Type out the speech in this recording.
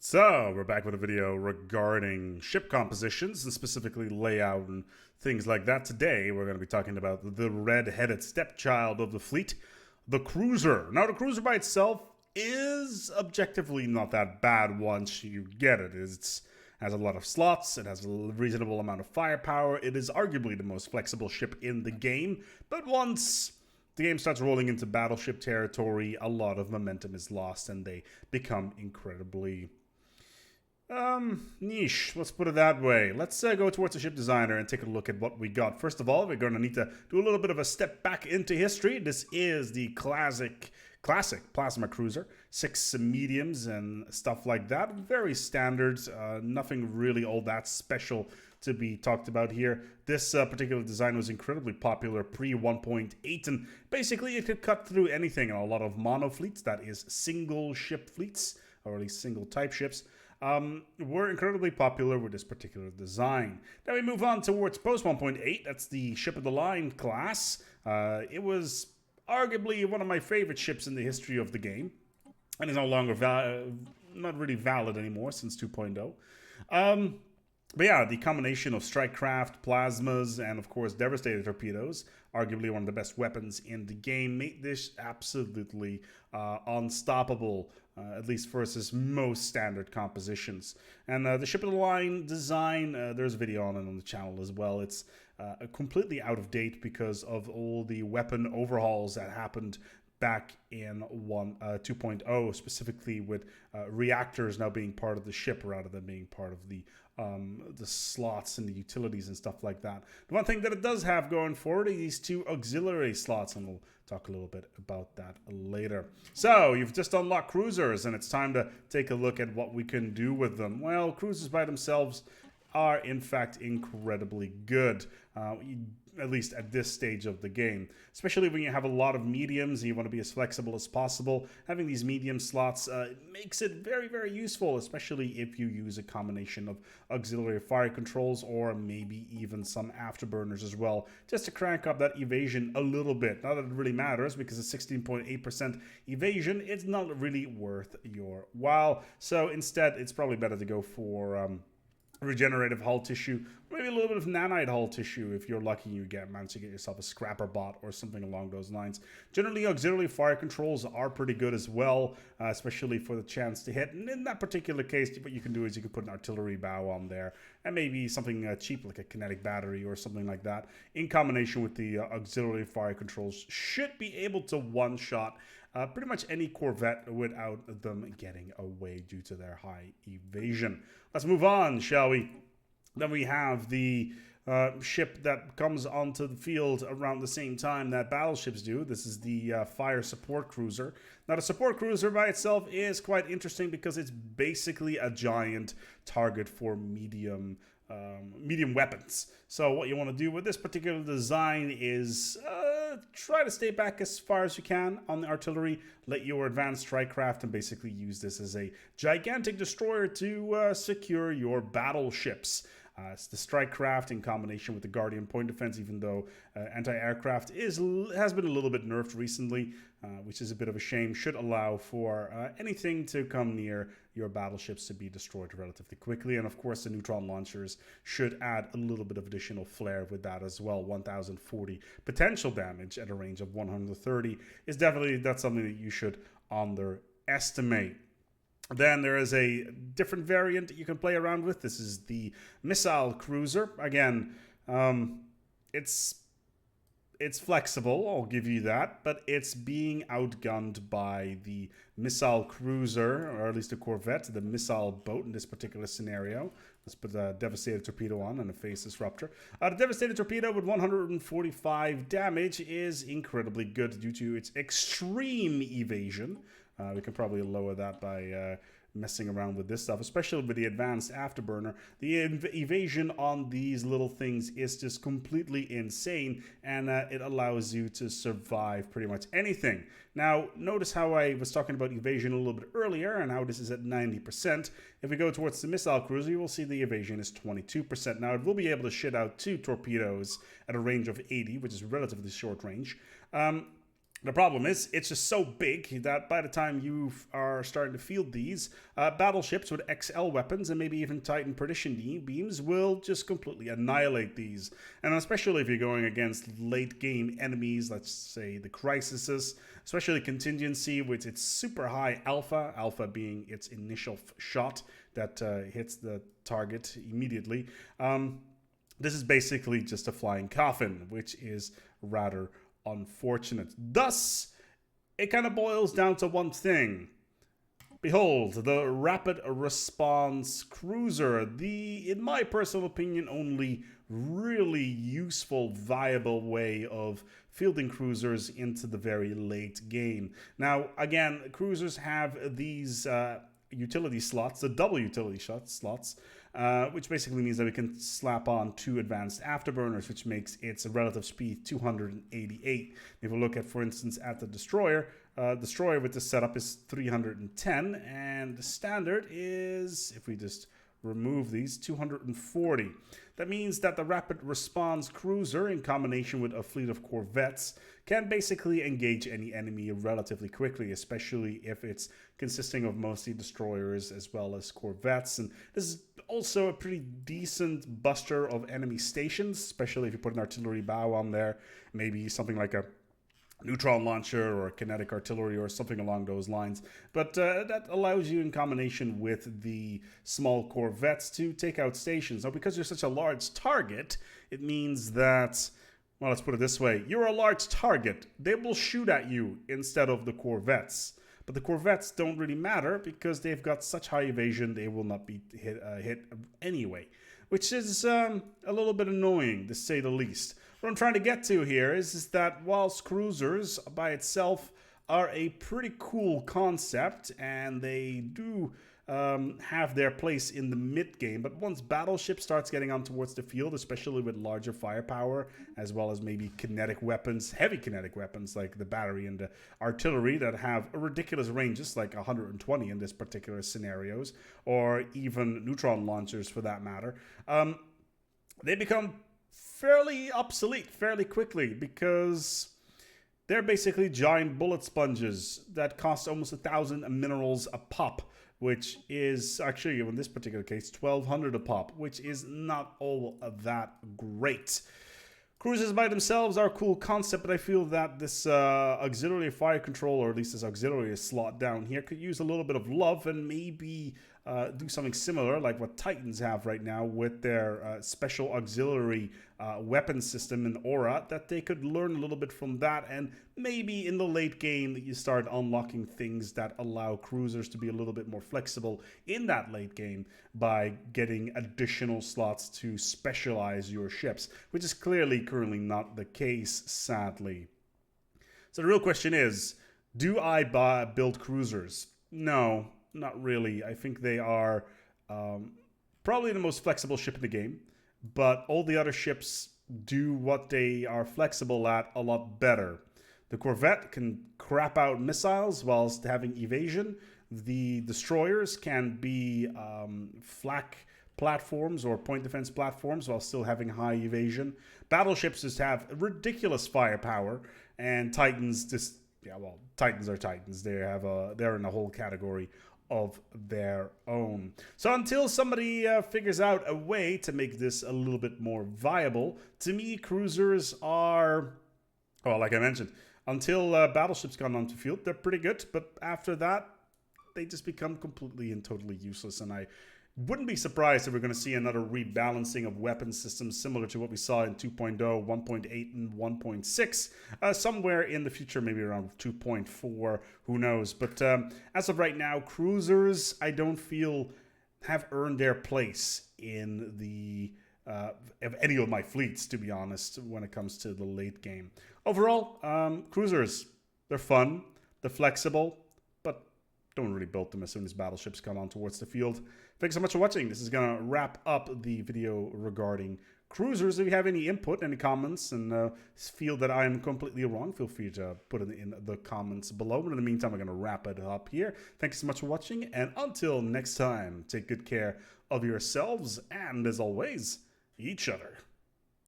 So, we're back with a video regarding ship compositions and specifically layout and things like that. Today, we're going to be talking about the red-headed stepchild of the fleet, the cruiser. Now, the cruiser by itself is objectively not that bad once you get it. It has a lot of slots, it has a reasonable amount of firepower, it is arguably the most flexible ship in the game, but once the game starts rolling into battleship territory, a lot of momentum is lost and they become incredibly niche. Let's put it that way. Let's go towards the ship designer and take a look at what we got. First of all, we're going to need to do a little bit of a step back into history. This is the classic plasma cruiser. 6 mediums and stuff like that. Very standard. Nothing really all that special to be talked about here. This particular design was incredibly popular pre 1.8, and basically it could cut through anything. A lot of mono fleets, that is single ship fleets, or at least single type ships, were incredibly popular with this particular design. Now we move on towards post 1.8. That's the ship of the line class. It was arguably one of my favorite ships in the history of the game, and is no longer not really valid anymore since 2.0. But yeah, the combination of strike craft, plasmas, and of course devastator torpedoes, arguably one of the best weapons in the game, made this absolutely unstoppable, at least versus most standard compositions. And the ship of the line design, there's a video on it on the channel as well. It's completely out of date because of all the weapon overhauls that happened back in 2.0, specifically with reactors now being part of the ship rather than being part of the slots and the utilities and stuff like that. The one thing that it does have going forward are these 2 auxiliary slots, and we'll talk a little bit about that later. So, you've just unlocked cruisers, and it's time to take a look at what we can do with them. Well, cruisers by themselves are in fact incredibly good, at least at this stage of the game. Especially when you have a lot of mediums and you want to be as flexible as possible. Having these medium slots makes it very, very useful, especially if you use a combination of auxiliary fire controls or maybe even some afterburners as well, just to crank up that evasion a little bit. Not that it really matters, because at 16.8% evasion, it's not really worth your while. So instead, it's probably better to go for regenerative hull tissue, maybe a little bit of nanite hull tissue if you're lucky you manage to get yourself a scrapper bot or something along those lines. Generally, auxiliary fire controls are pretty good as well, especially for the chance to hit. And in that particular case, what you can do is you can put an artillery bow on there and maybe something cheap like a kinetic battery or something like that in combination with the auxiliary fire controls should be able to one-shot pretty much any Corvette without them getting away due to their high evasion. Let's move on, shall we? Then we have the ship that comes onto the field around the same time that battleships do. This is the fire support cruiser. Now, the support cruiser by itself is quite interesting because it's basically a giant target for medium weapons. So what you want to do with this particular design is try to stay back as far as you can on the artillery, let your advanced strike craft, and basically use this as a gigantic destroyer to secure your battleships. It's the strike craft in combination with the Guardian point defense, even though anti-aircraft has been a little bit nerfed recently, which is a bit of a shame. Should allow for anything to come near your battleships to be destroyed relatively quickly. And of course, the neutron launchers should add a little bit of additional flair with that as well. 1040 potential damage at a range of 130 is that's something that you should underestimate. Then there is a different variant that you can play around with. This is the missile cruiser. Again, it's flexible, I'll give you that, but it's being outgunned by the missile cruiser, or at least the Corvette, the missile boat in this particular scenario. Let's put a Devastator torpedo on and a phase disruptor. The Devastator torpedo with 145 damage is incredibly good due to its extreme evasion. We can probably lower that by messing around with this stuff, especially with the advanced afterburner. The evasion on these little things is just completely insane, and it allows you to survive pretty much anything. Now, notice how I was talking about evasion a little bit earlier and how this is at 90%. If we go towards the missile cruiser, you will see the evasion is 22%. Now, it will be able to shit out 2 torpedoes at a range of 80, which is relatively short range. The problem is, it's just so big that by the time you are starting to field these, battleships with XL weapons and maybe even Titan perdition beams will just completely annihilate these. And especially if you're going against late game enemies, let's say the Crisises, especially Contingency with its super high alpha, alpha being its initial shot that hits the target immediately. This is basically just a flying coffin, which is rather unfortunate. Thus, it kind of boils down to one thing. Behold, the rapid response cruiser, the, in my personal opinion, only really useful, viable way of fielding cruisers into the very late game. Now, again, cruisers have these utility slots, the double utility slots, which basically means that we can slap on 2 advanced afterburners, which makes its relative speed 288. If we look at, for instance, at the destroyer with this setup is 310, and the standard is, if we just remove these, 240. That means that the rapid response cruiser, in combination with a fleet of corvettes, can basically engage any enemy relatively quickly, especially if it's consisting of mostly destroyers as well as corvettes. And this is also a pretty decent buster of enemy stations, especially if you put an artillery bow on there, maybe something like a neutron launcher or kinetic artillery or something along those lines. But that allows you, in combination with the small corvettes, to take out stations. Now, because you're such a large target, it means that, well, let's put it this way. You're a large target. They will shoot at you instead of the corvettes. But the corvettes don't really matter because they've got such high evasion, they will not be hit anyway. Which is a little bit annoying, to say the least. What I'm trying to get to here is that whilst cruisers by itself are a pretty cool concept, and they do have their place in the mid-game, but once battleship starts getting on towards the field, especially with larger firepower, as well as maybe kinetic weapons, heavy kinetic weapons like the battery and the artillery that have ridiculous ranges, like 120 in this particular scenarios, or even neutron launchers for that matter, they become fairly obsolete fairly quickly, because they're basically giant bullet sponges that cost almost 1,000 minerals a pop, which is actually, in this particular case, 1,200 a pop, which is not all that great. Cruisers by themselves are a cool concept, but I feel that this auxiliary fire control, or at least this auxiliary slot down here, could use a little bit of love and maybe do something similar like what Titans have right now with their special auxiliary weapon system in Aura, that they could learn a little bit from that, and maybe in the late game that you start unlocking things that allow cruisers to be a little bit more flexible in that late game by getting additional slots to specialize your ships, which is clearly currently not the case, sadly. So the real question is, do I build cruisers? No, not really. I think they are probably the most flexible ship in the game, but all the other ships do what they are flexible at a lot better. The Corvette can crap out missiles whilst having evasion. The destroyers can be flak platforms or point defense platforms while still having high evasion. Battleships just have ridiculous firepower, and Titans just, yeah, well, Titans are Titans. They're in a whole category of their own. So until somebody figures out a way to make this a little bit more viable, to me, cruisers are, well, like I mentioned, until battleships come onto field, they're pretty good. But after that, they just become completely and totally useless. And I wouldn't be surprised if we're going to see another rebalancing of weapon systems similar to what we saw in 2.0, 1.8, and 1.6. Somewhere in the future, maybe around 2.4, who knows. But as of right now, cruisers, I don't feel, have earned their place in the of any of my fleets, to be honest, when it comes to the late game. Overall, cruisers, they're fun, they're flexible, but don't really build them as soon as battleships come on towards the field. Thanks so much for watching. This is going to wrap up the video regarding cruisers. If you have any input, any comments, and feel that I'm completely wrong, feel free to put it in the comments below. But in the meantime, I'm going to wrap it up here. Thanks so much for watching, and until next time, take good care of yourselves, and as always, each other.